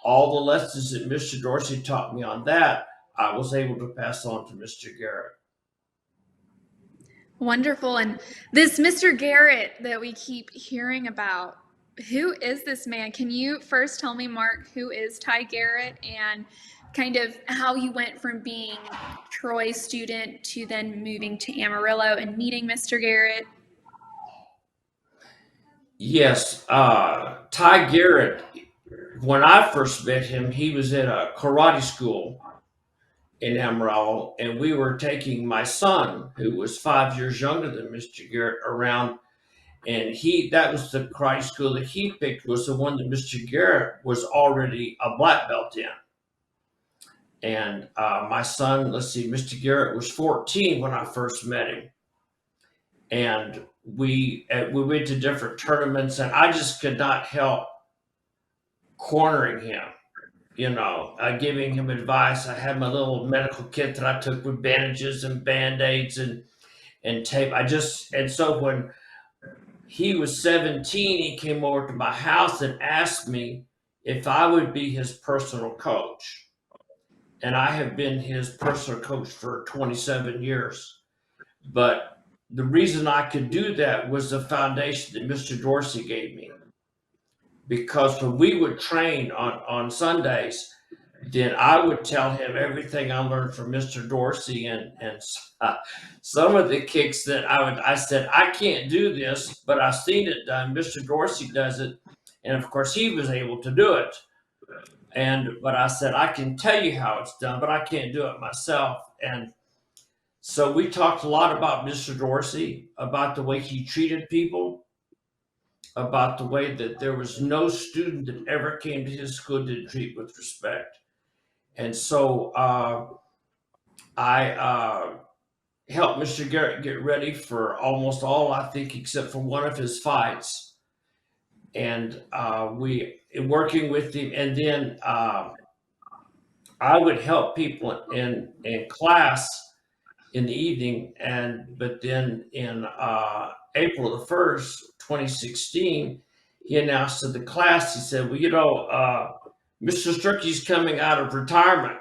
All the lessons that Mr. Dorsey taught me on that, I was able to pass on to Mr. Garrett. Wonderful. And this Mr. Garrett that we keep hearing about, who is this man? Can you first tell me, Mark, who is Ty Garrett, and kind of how you went from being Troy's student to then moving to Amarillo and meeting Mr. Garrett? Yes, Ty Garrett, when I first met him, he was at a karate school in Amarillo, and we were taking my son, who was 5 years younger than Mr. Garrett, around. And that was the karate school that he picked, was the one that Mr. Garrett was already a black belt in. And my son, let's see, Mr. Garrett was 14 when I first met him. And we went to different tournaments, and I just could not help cornering him, giving him advice. I had my little medical kit that I took with bandages and Band-Aids and tape. And so when he was 17, he came over to my house and asked me if I would be his personal coach. And I have been his personal coach for 27 years. But the reason I could do that was the foundation that Mr. Dorsey gave me. Because when we would train on Sundays, then I would tell him everything I learned from Mr. Dorsey, and some of the kicks that I said, I can't do this, but I've seen it done. Mr. Dorsey does it. And of course he was able to do it. But I said, I can tell you how it's done, but I can't do it myself. And so we talked a lot about Mr. Dorsey, about the way he treated people, about the way that there was no student that ever came to his school didn't treat with respect. And so I helped Mr. Garrett get ready for almost all, I think, except for one of his fights. And working with him, and then I would help people in class in the evening, but then in April the 1st, 2016, he announced to the class, he said, well, Mr. Sturkie's coming out of retirement.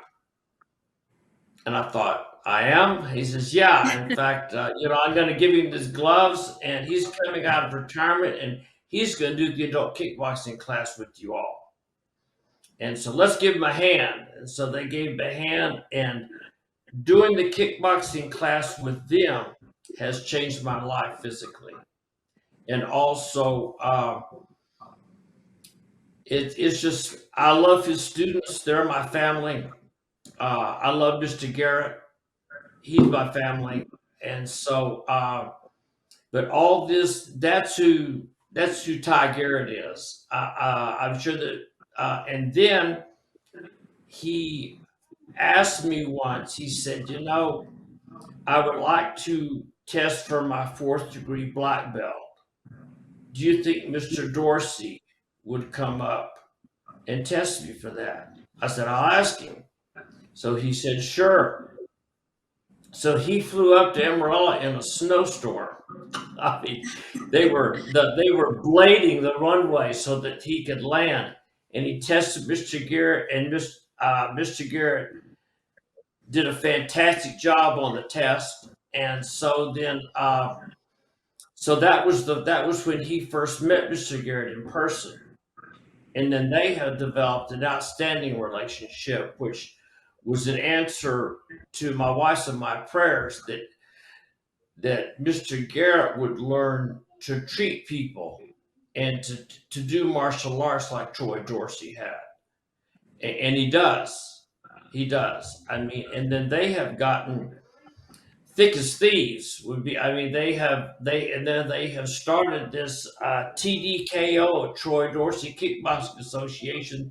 And I thought, I am? He says, yeah. In fact, I'm going to give him his gloves, and he's coming out of retirement, and he's going to do the adult kickboxing class with you all. And so let's give him a hand. And so they gave him a hand, and doing the kickboxing class with them has changed my life physically. And also, it's just, I love his students. They're my family. I love Mr. Garrett. He's my family. And so, but all this, that's who Ty Garrett is. I'm sure that, and then he asked me once, he said, I would like to test for my 4th degree black belt. Do you think Mr. Dorsey would come up and test me for that? I said, I'll ask him. So he said, sure. So he flew up to Amarillo in a snowstorm. I mean, they were blading the runway so that he could land. And he tested Mr. Garrett, and Mr. Garrett did a fantastic job on the test. And so then, so that was when he first met Mr. Garrett in person. And then they have developed an outstanding relationship, which was an answer to my wife's and my prayers that Mr. Garrett would learn to treat people and to do martial arts like Troy Dorsey had. And he does. He does. I mean, and then they have gotten thick as thieves would be. I mean, they have started this TDKO, Troy Dorsey Kickboxing Association,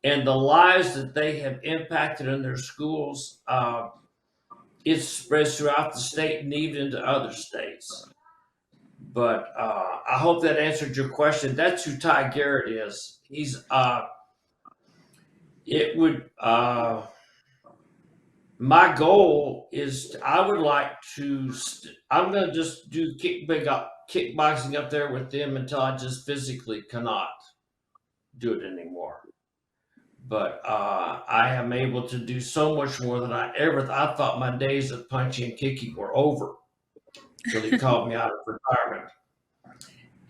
and the lives that they have impacted in their schools, it spreads throughout the state and even into other states. But I hope that answered your question. That's who Ty Garrett is. He's it would my goal is I would like to. I'm going to just do kickboxing up there with them until I just physically cannot do it anymore. But I am able to do so much more than I thought my days of punching and kicking were over until he called me out of retirement.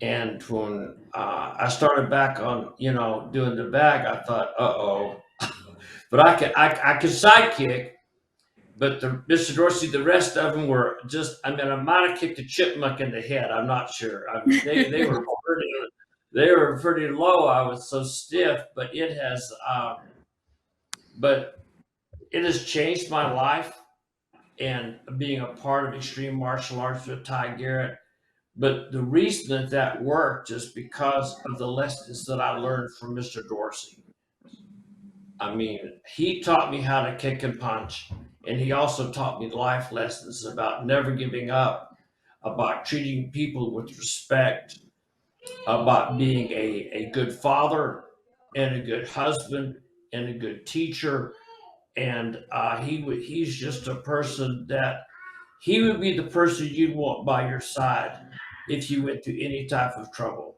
And when I started back on, doing the bag, I thought, uh-oh. But I could sidekick. But Mr. Dorsey, the rest of them were just, I might have kicked a chipmunk in the head. I'm not sure. I mean, they were pretty low. I was so stiff, but it has changed my life, and being a part of extreme martial arts with Ty Garrett. But the reason that worked is because of the lessons that I learned from Mr. Dorsey. I mean, he taught me how to kick and punch, and he also taught me life lessons about never giving up, about treating people with respect, about being a good father and a good husband and a good teacher. And he's just a person that he would be the person you'd want by your side if you went through any type of trouble.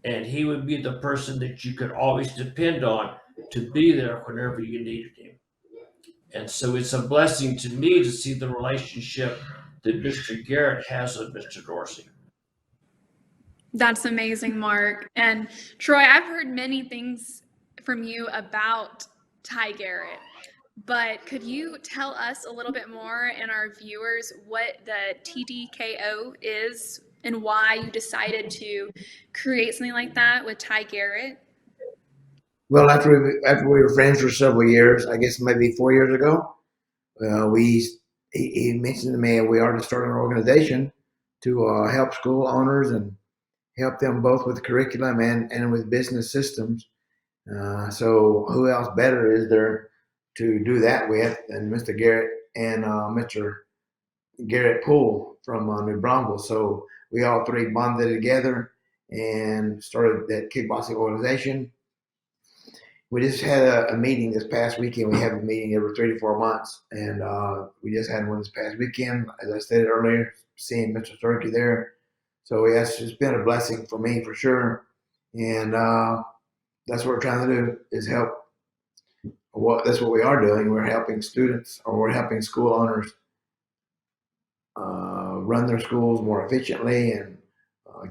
And he would be the person that you could always depend on to be there whenever you needed him. And so it's a blessing to me to see the relationship that Mr. Garrett has with Mr. Dorsey. That's amazing, Mark. And Troy, I've heard many things from you about Ty Garrett, but could you tell us a little bit more and our viewers what the TDKO is and why you decided to create something like that with Ty Garrett? Well, after we were friends for several years, I guess maybe 4 years ago, he mentioned to me we are to start an organization to help school owners and help them both with curriculum and with business systems. So who else better is there to do that with than Mr. Garrett and Mr. Garrett Poole from New Braunfels. So we all three bonded together and started that kickboxing organization. We just had a meeting this past weekend. We have a meeting every 3 to 4 months, and we just had one this past weekend. As I stated earlier, seeing Mr. Sturkie there. So yes, it's been a blessing for me for sure, and that's what we're trying to do is help. That's what we are doing. We're helping students, or we're helping school owners run their schools more efficiently and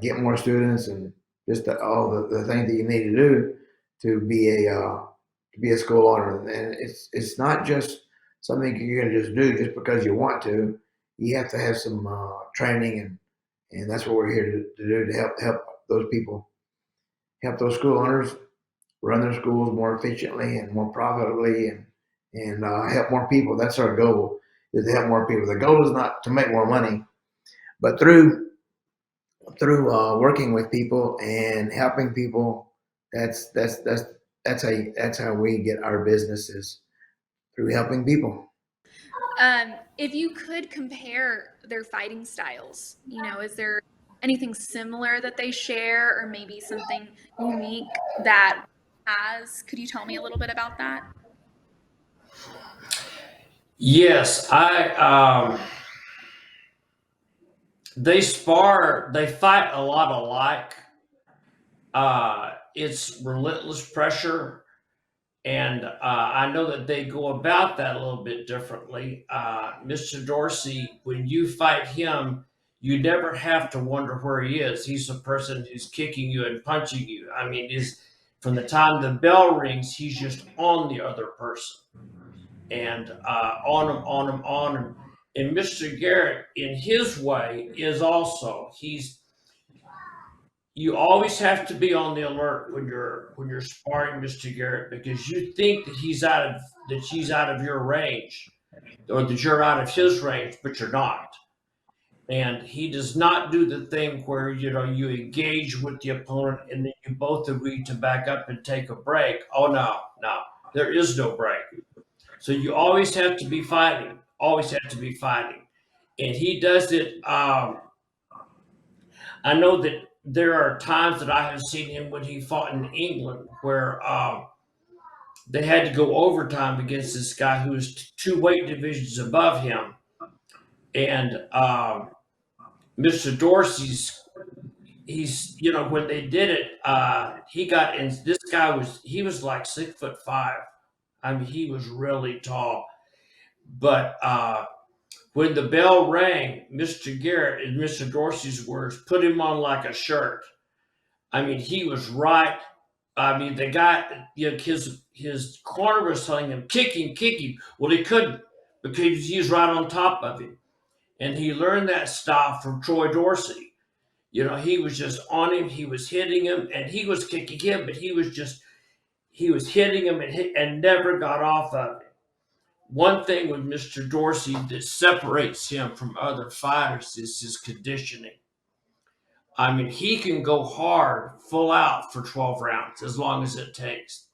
get more students, and just all the things that you need to do to be a school owner. And it's not just something you're going to just do just because you want to. You have to have some training, and that's what we're here to do, to help those people, help those school owners run their schools more efficiently and more profitably, and help more people. That's our goal, is to help more people. The goal is not to make more money, but through working with people and helping people, that's how we get our businesses, through helping people. If you could compare their fighting styles, is there anything similar that they share, or maybe something unique that could you tell me a little bit about that? Yes, they fight a lot alike. It's relentless pressure, and I know that they go about that a little bit differently. Mr. Dorsey, when you fight him, you never have to wonder where he is. He's the person who's kicking you and punching you. I mean, from the time the bell rings, he's just on the other person, and on him. And Mr. Garrett, in his way, is also you always have to be on the alert when you're sparring Mr. Garrett, because you think that she's out of your range, or that you're out of his range, but you're not. And he does not do the thing where you engage with the opponent and then you both agree to back up and take a break. Oh no, no, there is no break. So you always have to be fighting. Always have to be fighting, and he does it. I know that there are times that I have seen him when he fought in England where they had to go overtime against this guy who was two weight divisions above him, and Mr. Dorsey's. When they did it, he got in. This guy was like 6'5". I mean, he was really tall, but when the bell rang, Mr. Garrett, in Mr. Dorsey's words, put him on like a shirt. I mean, he was right. I mean, the guy, his corner was telling him, kick him, kick him. Well, he couldn't because he was right on top of him. And he learned that style from Troy Dorsey. He was just on him. He was hitting him, and he was kicking him, but he was hitting him and never got off of it. One thing with Mr. Dorsey that separates him from other fighters is his conditioning. I mean, he can go hard, full out for 12 rounds as long as it takes.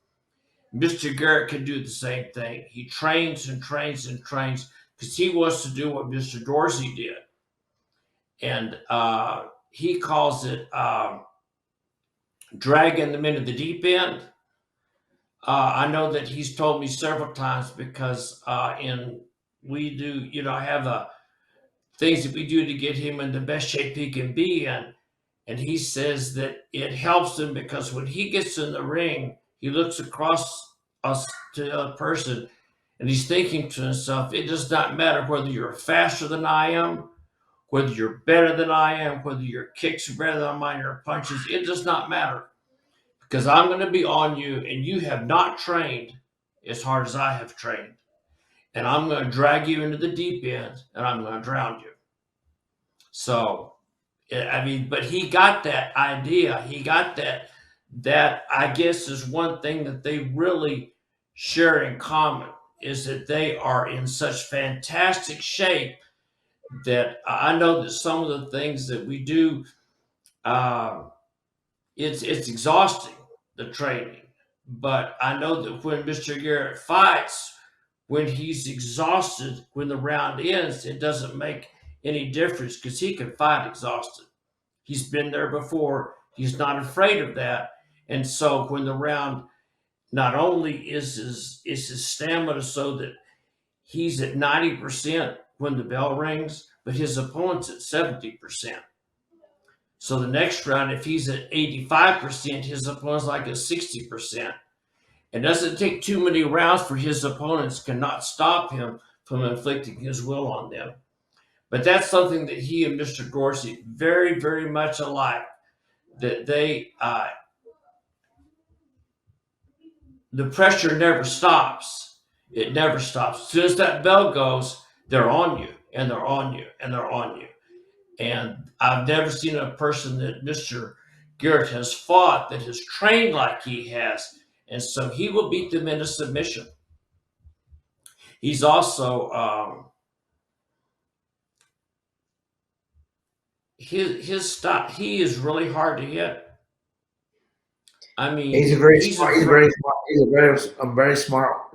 Mr. Garrett can do the same thing. He trains and trains and trains because he wants to do what Mr. Dorsey did. And he calls it dragging them into the deep end. I know that he's told me several times because we do, have things that we do to get him in the best shape he can be in. And he says that it helps him because when he gets in the ring, he looks across us to the other person and he's thinking to himself, it does not matter whether you're faster than I am, whether you're better than I am, whether your kicks are better than mine, your punches, it does not matter. Because I'm going to be on you and you have not trained as hard as I have trained. And I'm going to drag you into the deep end and I'm going to drown you. So, I mean, but he got that idea. He got that I guess is one thing that they really share in common is that they are in such fantastic shape that I know that some of the things that we do, it's exhausting, the training. But I know that when Mr. Garrett fights, when he's exhausted, when the round ends, it doesn't make any difference because he can fight exhausted. He's been there before. He's not afraid of that. And so when the round, not only is his stamina so that he's at 90% when the bell rings, but his opponent's at 70%. So the next round, if he's at 85%, his opponent's like at 60%. It doesn't take too many rounds for his opponents cannot stop him from inflicting his will on them. But that's something that he and Mr. Dorsey very, very much alike. That they, the pressure never stops. It never stops. As soon as that bell goes, they're on you, and they're on you, and they're on you. And I've never seen a person that Mr. Garrett has fought that has trained like he has. And so he will beat them into submission. He's also, his stop, he is really hard to hit. I mean, he's a very smart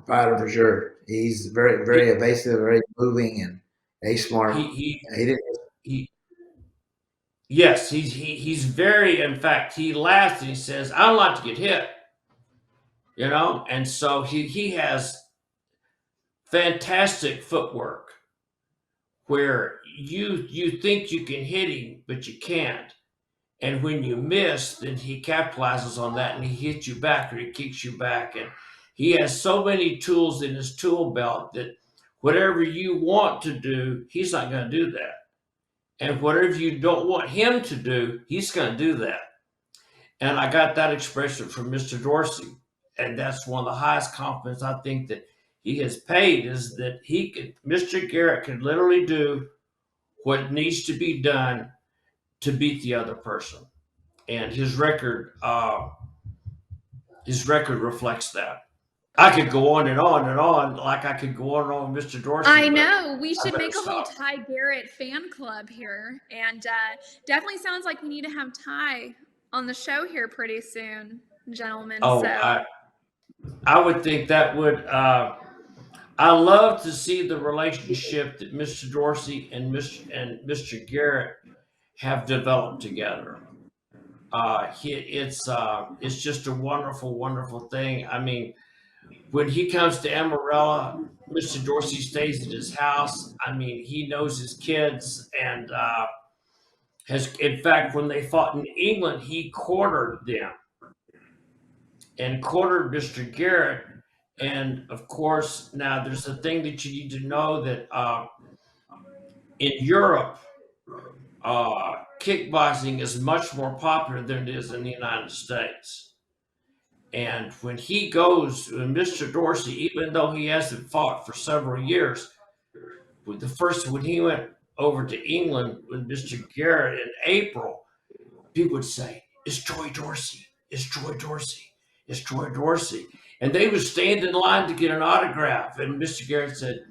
fighter for sure. He's very, very evasive, very moving, and he's smart. Yes, he's very. In fact, he laughs and he says, "I don't like to get hit," and so he has fantastic footwork where you think you can hit him, but you can't. And when you miss, then he capitalizes on that and he hits you back or he kicks you back. And he has so many tools in his tool belt that whatever you want to do, he's not going to do that. And whatever you don't want him to do, he's going to do that. And I got that expression from Mr. Dorsey. And that's one of the highest compliments I think that he has paid is that Mr. Garrett can literally do what needs to be done to beat the other person. And his record reflects that. I could go on and on and on, like I could go on and on with Mr. Dorsey. I but know. We I should better make a whole stop. Ty Garrett fan club here. And definitely sounds like we need to have Ty on the show here pretty soon, gentlemen. Oh, So I would think that would. I love to see the relationship that Mr. Dorsey and Mr. Garrett have developed together. It's just a wonderful, wonderful thing. I mean, when he comes to Amarillo, Mr. Dorsey stays at his house. I mean, he knows his kids and has, in fact, when they fought in England, he quartered them and quartered Mr. Garrett. And of course, now there's a thing that you need to know that in Europe, kickboxing is much more popular than it is in the United States. And when Mr. Dorsey, even though he hasn't fought for several years, when he went over to England with Mr. Garrett in April, people would say, "It's Troy Dorsey, it's Troy Dorsey, it's Troy Dorsey." And they would stand in line to get an autograph. And Mr. Garrett said,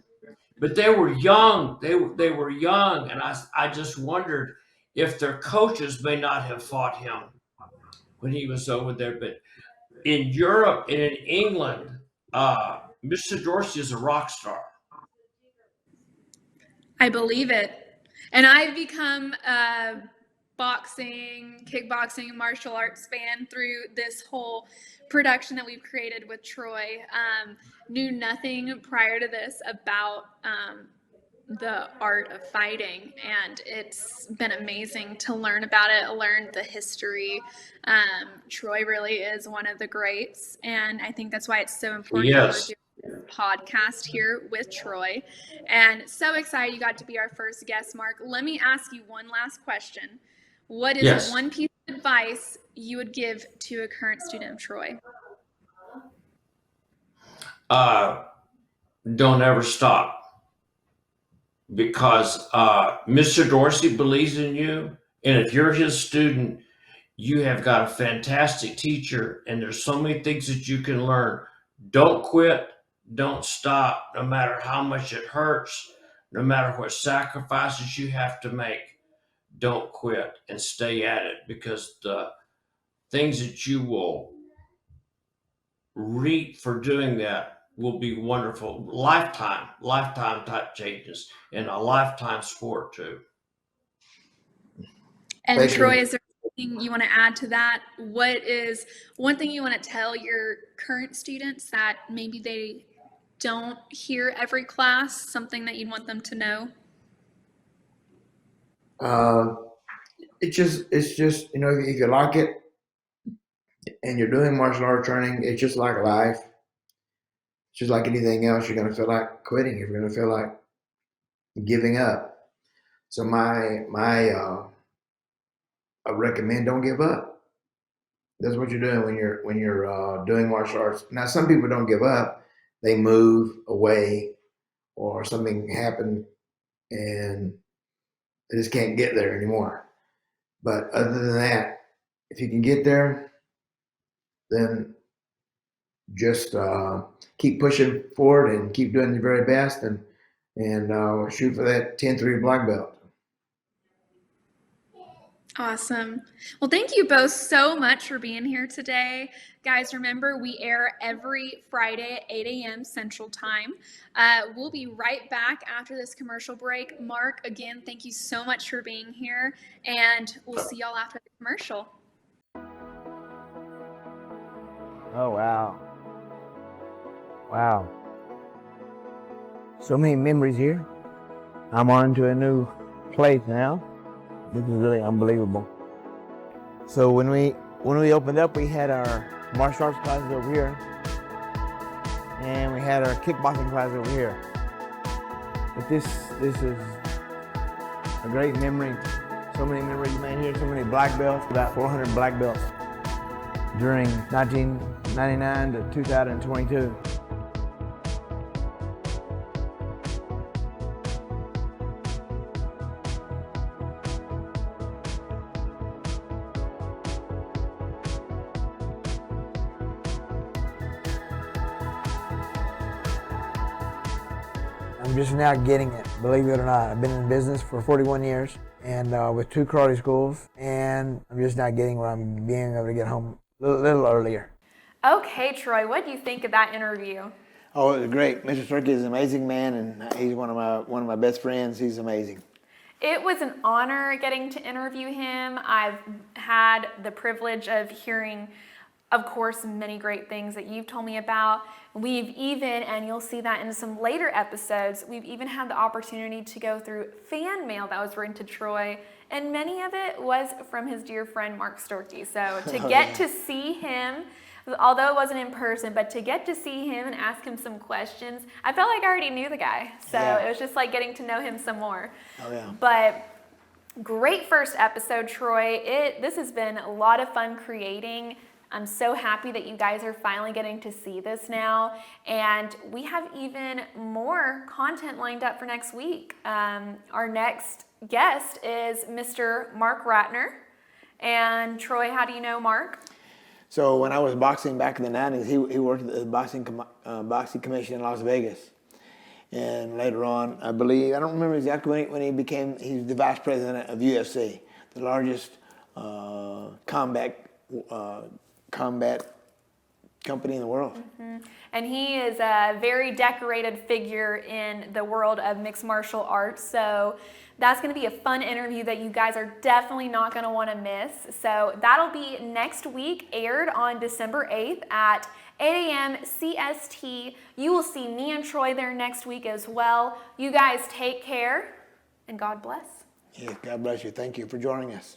but they were young. They were young. And I just wondered if their coaches may not have fought him when he was over there. But in Europe and in England, Mr. Dorsey is a rock star. I believe it. And I've become a boxing, kickboxing, martial arts fan through this whole production that we've created with Troy. Knew nothing prior to this about the art of fighting, and it's been amazing to learn about it, learn the history. Troy really is one of the greats, and I think that's why it's so important that we're doing this podcast here with Troy. And so excited you got to be our first guest, Mark. Let me ask you one last question. What is one piece of advice you would give to a current student of Troy? Don't ever stop. Because Mr. Dorsey believes in you, and if you're his student, you have got a fantastic teacher, and there's so many things that you can learn. Don't quit, don't stop, no matter how much it hurts, no matter what sacrifices you have to make. Don't quit and stay at it, because the things that you will reap for doing that will be wonderful. Lifetime type changes in a lifetime sport too. And thank Troy, is there anything you want to add to that? What is one thing you want to tell your current students that maybe they don't hear every class, something that you'd want them to know? It's just, you know, if you like it and you're doing martial art training, it's just like life. Just like anything else, you're going to feel like quitting. You're going to feel like giving up. So I recommend don't give up. That's what you're doing when you're doing martial arts. Now, some people don't give up. They move away, or something happened and they just can't get there anymore. But other than that, if you can get there, then just keep pushing forward and keep doing your very best, and shoot for that 10-3 black belt. Awesome. Well, thank you both so much for being here today. Guys, remember, we air every Friday at 8 a.m. Central Time. We'll be right back after this commercial break. Mark, again, thank you so much for being here, and we'll see y'all after the commercial. Oh, wow. Wow. So many memories here. I'm on to a new place now. This is really unbelievable. So when we opened up, we had our martial arts classes over here, and we had our kickboxing classes over here. But this is a great memory. So many memories made here. So many black belts. About 400 black belts during 1999 to 2022. I'm just now getting it, believe it or not. I've been in business for 41 years and with 2 karate schools, and I'm just now getting where I'm being able to get home a little earlier. Okay, Troy, what do you think of that interview? Oh, it was great. Mr. Sturkie is an amazing man, and he's one of my best friends. He's amazing. It was an honor getting to interview him. I've had the privilege of hearing, of course, many great things that you've told me about. We've even, and you'll see that in some later episodes, we've even had the opportunity to go through fan mail that was written to Troy, and many of it was from his dear friend Mark Sturkie. So to get to see him, although it wasn't in person, but to get to see him and ask him some questions, I felt like I already knew the guy. So it was just like getting to know him some more. Oh, yeah. But great first episode, Troy. This has been a lot of fun creating. I'm so happy that you guys are finally getting to see this now. And we have even more content lined up for next week. Our next guest is Mr. Mark Ratner. And Troy, how do you know Mark? So when I was boxing back in the 90s, he worked at the boxing commission in Las Vegas. And later on, I believe, I don't remember exactly when he became, he was the vice president of UFC, the largest combat company in the world. Mm-hmm. And he is a very decorated figure in the world of mixed martial arts. So that's going to be a fun interview that you guys are definitely not going to want to miss. So that'll be next week, aired on December 8th at 8 a.m. CST. You will see me and Troy there next week as well. You guys take care, and God bless. Yes, God bless you. Thank you for joining us.